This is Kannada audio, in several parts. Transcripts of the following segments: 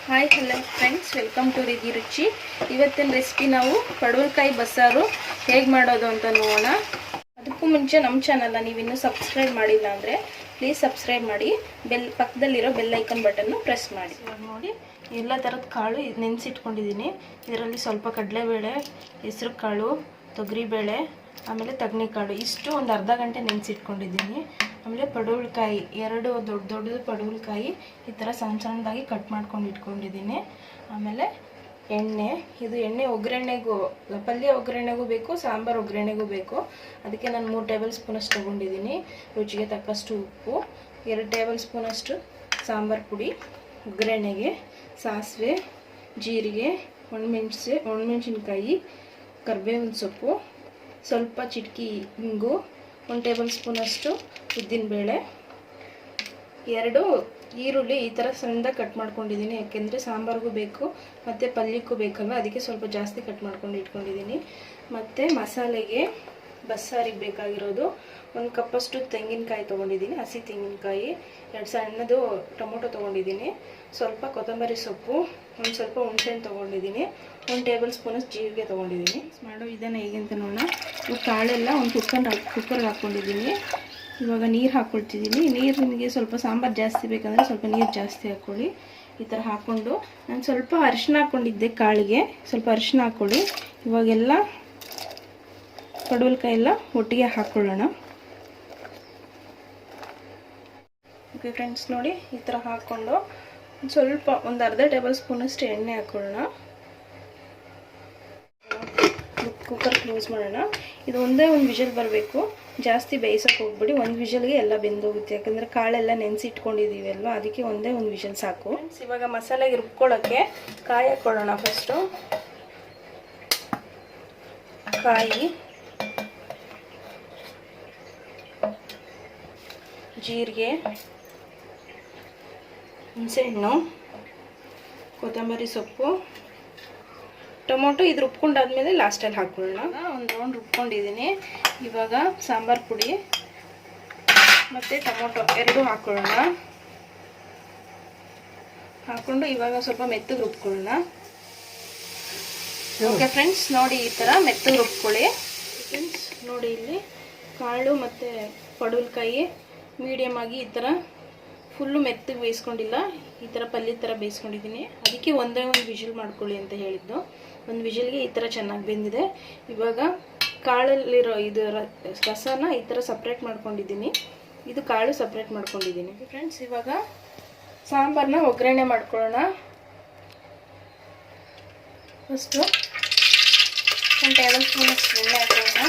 Hi hello friends, welcome to Ridhi Ruchi. ಇವತ್ತಿನ ರೆಸಿಪಿ ನಾವು ಪಡವಲಕಾಯಿ ಬಸ್ಸಾರು ಹೇಗೆ ಮಾಡೋದು ಅಂತ ನೋಡೋಣ. ಅದಕ್ಕೂ ಮುಂಚೆ ನಮ್ಮ ಚಾನಲ್ನ ನೀವಿನ್ನೂ ಸಬ್ಸ್ಕ್ರೈಬ್ ಮಾಡಿಲ್ಲ ಅಂದರೆ ಪ್ಲೀಸ್ ಸಬ್ಸ್ಕ್ರೈಬ್ ಮಾಡಿ, ಪಕ್ಕದಲ್ಲಿರೋ ಬೆಲ್ ಐಕನ್ ಬಟನ್ನು ಪ್ರೆಸ್ ಮಾಡಿ. ಇವಾಗ ನೋಡಿ, ಎಲ್ಲ ಥರದ ಕಾಳು ನೆನೆಸಿಟ್ಕೊಂಡಿದ್ದೀನಿ. ಇದರಲ್ಲಿ ಸ್ವಲ್ಪ ಕಡಲೆಬೇಳೆ, ಹೆಸರು ಕಾಳು, ತೊಗರಿಬೇಳೆ, ಆಮೇಲೆ ತಗಣಿಕಾಳು ಇಷ್ಟು ಒಂದು ಅರ್ಧ ಗಂಟೆ ನೆನೆಸಿಟ್ಕೊಂಡಿದ್ದೀನಿ. ಆಮೇಲೆ ಪಡವಲಕಾಯಿ, ಎರಡು ದೊಡ್ಡದು ಪಡವಲಕಾಯಿ ಈ ಥರ ಸಣ್ಣದಾಗಿ ಕಟ್ ಮಾಡ್ಕೊಂಡು ಇಟ್ಕೊಂಡಿದ್ದೀನಿ. ಆಮೇಲೆ ಎಣ್ಣೆ, ಇದು ಎಣ್ಣೆ ಒಗ್ಗರಣೆಗೂ, ಪಲ್ಯ ಒಗ್ಗರಣೆಗೂ ಬೇಕು, ಸಾಂಬಾರು ಒಗ್ಗರಣೆಗೂ ಬೇಕು. ಅದಕ್ಕೆ ನಾನು 3 ಟೇಬಲ್ ಸ್ಪೂನಷ್ಟು ತೊಗೊಂಡಿದ್ದೀನಿ. ರುಚಿಗೆ ತಕ್ಕಷ್ಟು ಉಪ್ಪು, 2 ಟೇಬಲ್ ಸ್ಪೂನಷ್ಟು ಸಾಂಬಾರು ಪುಡಿ, ಒಗ್ಗರಣೆಗೆ ಸಾಸಿವೆ, ಜೀರಿಗೆ, ಒಣಮೆಣಸಿನ್ಕಾಯಿ, ಕರಿಬೇವಿನ ಸೊಪ್ಪು, ಸ್ವಲ್ಪ ಚಿಟಕಿ ಹಿಂಗು, 1 ಟೇಬಲ್ ಸ್ಪೂನಷ್ಟು ಉದ್ದಿನಬೇಳೆ, 2 ಈರುಳ್ಳಿ ಈ ಥರ ಸಣ್ಣದಾಗಿ ಕಟ್ ಮಾಡ್ಕೊಂಡಿದ್ದೀನಿ. ಯಾಕೆಂದರೆ ಸಾಂಬಾರಿಗೂ ಬೇಕು ಮತ್ತು ಪಲ್ಯಕ್ಕೂ ಬೇಕಲ್ಲ, ಅದಕ್ಕೆ ಸ್ವಲ್ಪ ಜಾಸ್ತಿ ಕಟ್ ಮಾಡ್ಕೊಂಡು ಇಟ್ಕೊಂಡಿದ್ದೀನಿ. ಮತ್ತು ಮಸಾಲೆಗೆ ಬಸ್ಸಾರಿಗೆ ಬೇಕಾಗಿರೋದು 1 ಕಪ್ಪಷ್ಟು ತೆಂಗಿನಕಾಯಿ ತೊಗೊಂಡಿದ್ದೀನಿ, ಹಸಿ ತೆಂಗಿನಕಾಯಿ, 2 ಸಣ್ಣದು ಟೊಮೊಟೊ ತೊಗೊಂಡಿದ್ದೀನಿ, ಸ್ವಲ್ಪ ಕೊತ್ತಂಬರಿ ಸೊಪ್ಪು, ಒಂದು ಸ್ವಲ್ಪ ಹುಣಸೆಹಣ್ಣು ತೊಗೊಂಡಿದ್ದೀನಿ, 1 ಟೇಬಲ್ ಸ್ಪೂನಷ್ಟು ಜೀರಿಗೆ ತೊಗೊಂಡಿದ್ದೀನಿ. ಮಾಡೋ ಇದನ್ನು ಹೇಗೆ ಅಂತ ನೋಡೋಣ. ಇವಾಗ ಕಾಳೆಲ್ಲ ಒಂದು ಕುಕ್ಕರ್ಗೆ ಹಾಕ್ಕೊಂಡಿದ್ದೀನಿ. ಇವಾಗ ನೀರು ಹಾಕ್ಕೊಳ್ತಿದ್ದೀನಿ. ನೀರು ನಿಮಗೆ ಸ್ವಲ್ಪ ಸಾಂಬಾರು ಜಾಸ್ತಿ ಬೇಕಂದರೆ ಸ್ವಲ್ಪ ನೀರು ಜಾಸ್ತಿ ಹಾಕ್ಕೊಳ್ಳಿ. ಈ ಥರ ಹಾಕ್ಕೊಂಡು ನಾನು ಸ್ವಲ್ಪ ಅರಿಶಿನ ಹಾಕ್ಕೊಂಡಿದ್ದೆ ಕಾಳಿಗೆ, ಸ್ವಲ್ಪ ಅರಿಶಿನ ಹಾಕ್ಕೊಳ್ಳಿ. ಇವಾಗೆಲ್ಲ ಪಡವಲಕಾಯಿ ಎಲ್ಲ ಒಟ್ಟಿಗೆ ಹಾಕ್ಕೊಳ್ಳೋಣ. ಓಕೆ ಫ್ರೆಂಡ್ಸ್, ನೋಡಿ ಈ ಥರ ಹಾಕ್ಕೊಂಡು ಸ್ವಲ್ಪ ಒಂದು ಅರ್ಧ ಟೇಬಲ್ ಸ್ಪೂನಷ್ಟು ಎಣ್ಣೆ ಹಾಕ್ಕೊಳ್ಳೋಣ. ಕುಕ್ಕರ್ ಕ್ಲೋಸ್ ಮಾಡೋಣ. ಇದು ಒಂದೇ ಒಂದು ವಿಷಲ್ ಬರಬೇಕು, ಜಾಸ್ತಿ ಬೇಯಿಸೋಕೆ ಹೋಗ್ಬಿಡಿ. 1 ವಿಷಲ್ಗೆ ಎಲ್ಲ ಬೆಂದೋಗುತ್ತೆ, ಯಾಕಂದರೆ ಕಾಳೆಲ್ಲ ನೆನೆಸಿಟ್ಕೊಂಡಿದ್ದೀವಿ ಅಲ್ವಾ, ಅದಕ್ಕೆ ಒಂದೇ ಒಂದು ವಿಷಲ್ ಸಾಕು. ಇವಾಗ ಮಸಾಲೆಗೆ ರುಬ್ಕೊಳ್ಳೋಕ್ಕೆ ಕಾಯಿ ಹಾಕ್ಕೊಳ್ಳೋಣ. ಫಸ್ಟು ಕಾಯಿ, ಜೀರಿಗೆ, ಹುಣಸೆಹಣ್ಣು, ಕೊತ್ತಂಬರಿ ಸೊಪ್ಪು, ಟೊಮೊಟೊ ಇದು ರುಬ್ಕೊಂಡಾದ್ಮೇಲೆ ಲಾಸ್ಟಲ್ಲಿ ಹಾಕ್ಕೊಳ್ಳೋಣ. ಒಂದು ರೌಂಡ್ ರುಬ್ಕೊಂಡಿದ್ದೀನಿ. ಇವಾಗ ಸಾಂಬಾರು ಪುಡಿ ಮತ್ತು ಟೊಮೊಟೊ 2 ಹಾಕ್ಕೊಳ್ಳೋಣ. ಹಾಕ್ಕೊಂಡು ಇವಾಗ ಸ್ವಲ್ಪ ಮೆತ್ತಗೆ ರುಬ್ಕೊಳ್ಳೋಣ. ಓಕೆ ಫ್ರೆಂಡ್ಸ್, ನೋಡಿ ಈ ಥರ ಮೆತ್ತಗೆ ರುಬ್ಕೊಳ್ಳಿ. ಫ್ರೆಂಡ್ಸ್ ನೋಡಿ, ಇಲ್ಲಿ ಕಾಳು ಮತ್ತು ಪಡವಲಕಾಯಿ ಮೀಡಿಯಮ್ ಆಗಿ ಈ ಥರ ಫುಲ್ಲು ಮೆತ್ತಗೆ ಬೇಯಿಸ್ಕೊಂಡಿಲ್ಲ, ಈ ಥರ ಪಲ್ಯ ಥರ ಬೇಯಿಸ್ಕೊಂಡಿದ್ದೀನಿ. ಅದಕ್ಕೆ ಒಂದೇ ಒಂದು ವಿಷಲ್ ಮಾಡ್ಕೊಳ್ಳಿ ಅಂತ ಹೇಳಿದ್ದು. 1 ವಿಷಲ್ಗೆ ಈ ಥರ ಚೆನ್ನಾಗಿ ಬೆಂದಿದೆ. ಇವಾಗ ಕಾಳಲ್ಲಿರೋ ಇದು ರಸನ ಈ ಥರ ಸಪ್ರೇಟ್ ಮಾಡ್ಕೊಂಡಿದ್ದೀನಿ, ಇದು ಕಾಳು ಸಪ್ರೇಟ್ ಮಾಡ್ಕೊಂಡಿದ್ದೀನಿ. ಫ್ರೆಂಡ್ಸ್, ಇವಾಗ ಸಾಂಬಾರನ್ನ ಒಗ್ಗರಣೆ ಮಾಡ್ಕೊಳ್ಳೋಣ. ಫಸ್ಟು 1 ಟೇಬಲ್ ಸ್ಪೂನಷ್ಟು ಎಣ್ಣೆ ಹಾಕೊಳ್ಳೋಣ.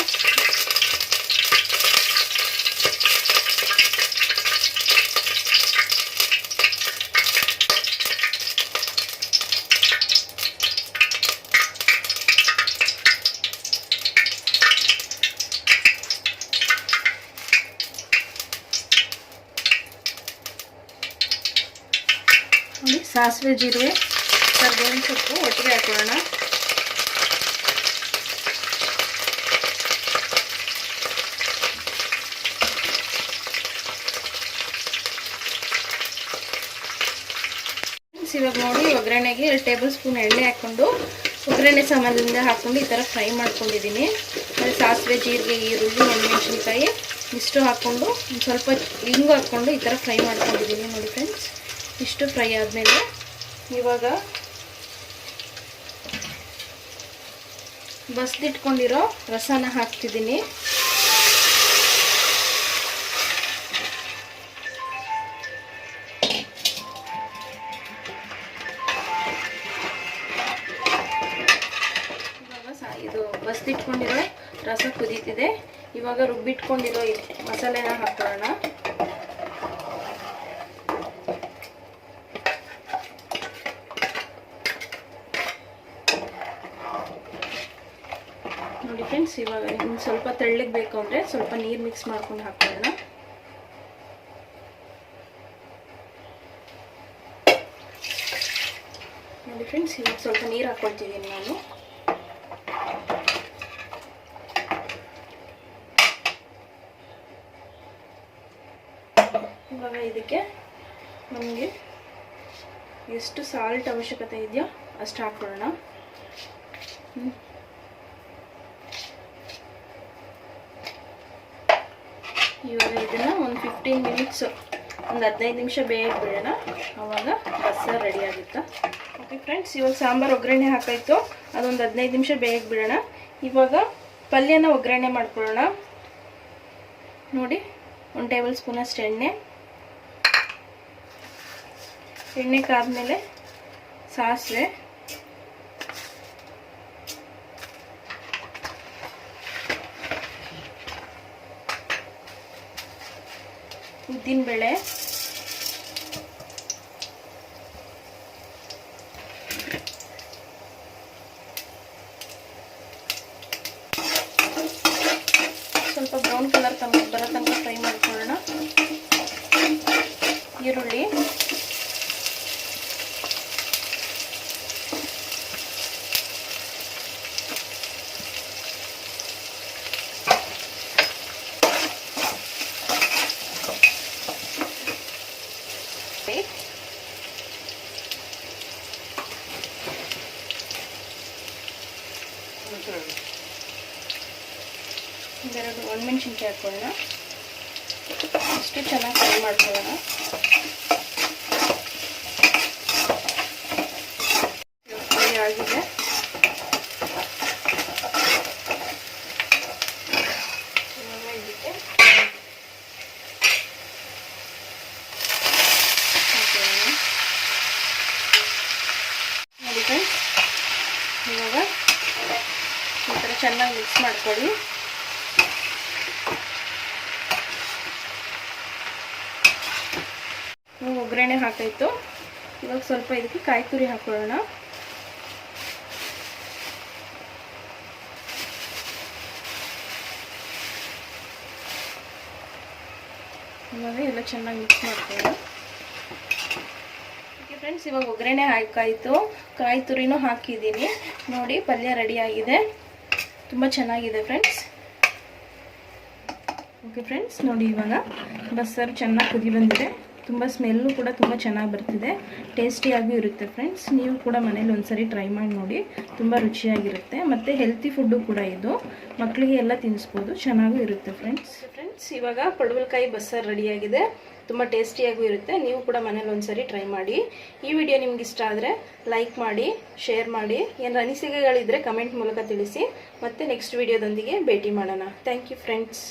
ಸಾಸಿವೆ, ಜೀರಿಗೆ, ಕರಿಬೇವಿನ ಸೊಪ್ಪು ಒಟ್ಟಿಗೆ ಹಾಕೊಳ್ಳೋಣ. ಇವಾಗ ನೋಡಿ, ಒಗ್ಗರಣೆಗೆ 2 ಟೇಬಲ್ ಸ್ಪೂನ್ ಎಣ್ಣೆ ಹಾಕ್ಕೊಂಡು ಒಗ್ಗರಣೆ ಸಾಮಾನಿಂದ ಹಾಕ್ಕೊಂಡು ಈ ಥರ ಫ್ರೈ ಮಾಡ್ಕೊಂಡಿದ್ದೀನಿ. ಆಮೇಲೆ ಸಾಸಿವೆ, ಜೀರಿಗೆ, ಈರುಳ್ಳಿ, ಒಣಮೆಣಸಿನ್ಕಾಯಿ ಇಷ್ಟು ಹಾಕ್ಕೊಂಡು ಒಂದು ಸ್ವಲ್ಪ ಹಿಂಗು ಹಾಕ್ಕೊಂಡು ಈ ಥರ ಫ್ರೈ ಮಾಡ್ಕೊಂಡಿದ್ದೀನಿ. ನೋಡಿ ಫ್ರೆಂಡ್ಸ್, ಇಷ್ಟು ಫ್ರೈ ಆದಮೇಲೆ ಇವಾಗ ಬಸ್ದಿಟ್ಕೊಂಡಿರೋ ರಸನ ಹಾಕ್ತಿದ್ದೀನಿ. ಇವಾಗ ಇದು ಬಸ್ದಿಟ್ಕೊಂಡಿರೋ ರಸ ಕುದೀತಿದೆ. ಇವಾಗ ರುಬ್ಬಿಟ್ಕೊಂಡಿರೋ ಮಸಾಲೆನ ಹಾಕೊಳ್ಳೋಣ. ನೋಡಿ ಫ್ರೆಂಡ್ಸ್, ಇವಾಗ ಇನ್ನು ಸ್ವಲ್ಪ ತೆಳ್ಳಗೆ ಬೇಕು ಅಂದರೆ ಸ್ವಲ್ಪ ನೀರು ಮಿಕ್ಸ್ ಮಾಡ್ಕೊಂಡು ಹಾಕೊಳ್ಳೋಣ. ನೋಡಿ ಫ್ರೆಂಡ್ಸ್, ಇವಾಗ ಸ್ವಲ್ಪ ನೀರು ಹಾಕ್ಕೊಳ್ತಿದ್ದೀನಿ ನಾನು. ಇವಾಗ ಇದಕ್ಕೆ ನಮಗೆ ಎಷ್ಟು ಸಾಲ್ಟ್ ಅವಶ್ಯಕತೆ ಇದೆಯೋ ಅಷ್ಟು ಹಾಕೊಳ್ಳೋಣ. ಇವಾಗ ಇದನ್ನು ಒಂದು 15 ಮಿನಿಟ್ಸ್, ಒಂದು 15 ನಿಮಿಷ ಬೇಯಕ್ಕೆ ಬಿಡೋಣ. ಆವಾಗ ಬಸ್ಸಾರು ರೆಡಿ ಆಗುತ್ತೆ. ಓಕೆ ಫ್ರೆಂಡ್ಸ್, ಇವಾಗ ಸಾಂಬಾರು ಒಗ್ಗರಣೆ ಹಾಕಾಯಿತು, ಅದೊಂದು 15 ನಿಮಿಷ ಬೇಯಕ್ಕೆ ಬಿಡೋಣ. ಇವಾಗ ಪಲ್ಯನ ಒಗ್ಗರಣೆ ಮಾಡ್ಕೊಳ್ಳೋಣ. ನೋಡಿ, 1 ಟೇಬಲ್ ಸ್ಪೂನ್ ಅಷ್ಟು ಎಣ್ಣೆ ಕಾದ್ಮೇಲೆ ಸಾಸಿವೆ, ಉದ್ದಿನಬೇಳೆ, ಸ್ವಲ್ಪ ಬ್ರೌನ್ ಕಲರ್ ಬರೋ ತನಕ ಫ್ರೈ ಮಾಡ್ಕೊಳ್ಳೋಣ. ಈರುಳ್ಳಿ, ಒಂದೆರಡು ಒಣಮೆಣಸಿನ್ಕಾಯಿ ಹಾಕೊಳ್ಳೋಣ. ಅಷ್ಟು ಚೆನ್ನಾಗಿ ಫ್ರೈ ಮಾಡ್ಕೊಳ್ಳೋಣ. ಫ್ರೈ ಆಗಿದೆ. ಇದಕ್ಕೆ ನೋಡಿ ಫ್ರೆಂಡ್ಸ್, ಇವಾಗ ಈ ಥರ ಚೆನ್ನಾಗಿ ಮಿಕ್ಸ್ ಮಾಡ್ಕೊಳ್ಳಿ. ಒಗ್ಗರಣೆ ಹಾಕಾಯಿತು. ಇವಾಗ ಸ್ವಲ್ಪ ಇದಕ್ಕೆ ಕಾಯಿ ತುರಿ ಹಾಕೊಳ್ಳೋಣ. ಇವಾಗ ಎಲ್ಲ ಚೆನ್ನಾಗಿ ಮಿಕ್ಸ್ ಮಾಡ್ಕೊಳ್ಳೋಣ. ಓಕೆ ಫ್ರೆಂಡ್ಸ್, ಇವಾಗ ಒಗ್ಗರಣೆ ಹಾಕಾಯಿತು, ಕಾಯಿ ತುರಿನೂ ಹಾಕಿದ್ದೀನಿ. ನೋಡಿ, ಪಲ್ಯ ರೆಡಿ ಆಗಿದೆ. ತುಂಬ ಚೆನ್ನಾಗಿದೆ ಫ್ರೆಂಡ್ಸ್. ಓಕೆ ಫ್ರೆಂಡ್ಸ್, ನೋಡಿ ಇವಾಗ ಬಸ್ಸಾರು ಚೆನ್ನಾಗಿ ಕುದಿ ಬಂದಿದೆ. ತುಂಬ ಸ್ಮೆಲ್ಲು ಕೂಡ ತುಂಬ ಚೆನ್ನಾಗಿ ಬರ್ತಿದೆ, ಟೇಸ್ಟಿಯಾಗೂ ಇರುತ್ತೆ ಫ್ರೆಂಡ್ಸ್. ನೀವು ಕೂಡ ಮನೇಲಿ ಒಂದ್ಸರಿ ಟ್ರೈ ಮಾಡಿ ನೋಡಿ, ತುಂಬ ರುಚಿಯಾಗಿರುತ್ತೆ ಮತ್ತು ಹೆಲ್ತಿ ಫುಡ್ಡು ಕೂಡ ಇದು. ಮಕ್ಕಳಿಗೆ ಎಲ್ಲ ತಿನ್ನಿಸ್ಬೋದು, ಚೆನ್ನಾಗೂ ಇರುತ್ತೆ ಫ್ರೆಂಡ್ಸ್. ಇವಾಗ ಪಡವಲಕಾಯಿ ಬಸ್ಸಾರು ರೆಡಿಯಾಗಿದೆ, ತುಂಬ ಟೇಸ್ಟಿಯಾಗೂ ಇರುತ್ತೆ. ನೀವು ಕೂಡ ಮನೇಲಿ ಒಂದ್ಸರಿ ಟ್ರೈ ಮಾಡಿ. ಈ ವಿಡಿಯೋ ನಿಮ್ಗೆ ಇಷ್ಟ ಆದರೆ ಲೈಕ್ ಮಾಡಿ, ಶೇರ್ ಮಾಡಿ. ಏನು ಅನಿಸಿಕೆಗಳಿದ್ದರೆ ಕಮೆಂಟ್ ಮೂಲಕ ತಿಳಿಸಿ. ಮತ್ತೆ ನೆಕ್ಸ್ಟ್ ವಿಡಿಯೋದೊಂದಿಗೆ ಭೇಟಿ ಮಾಡೋಣ. Thank you friends.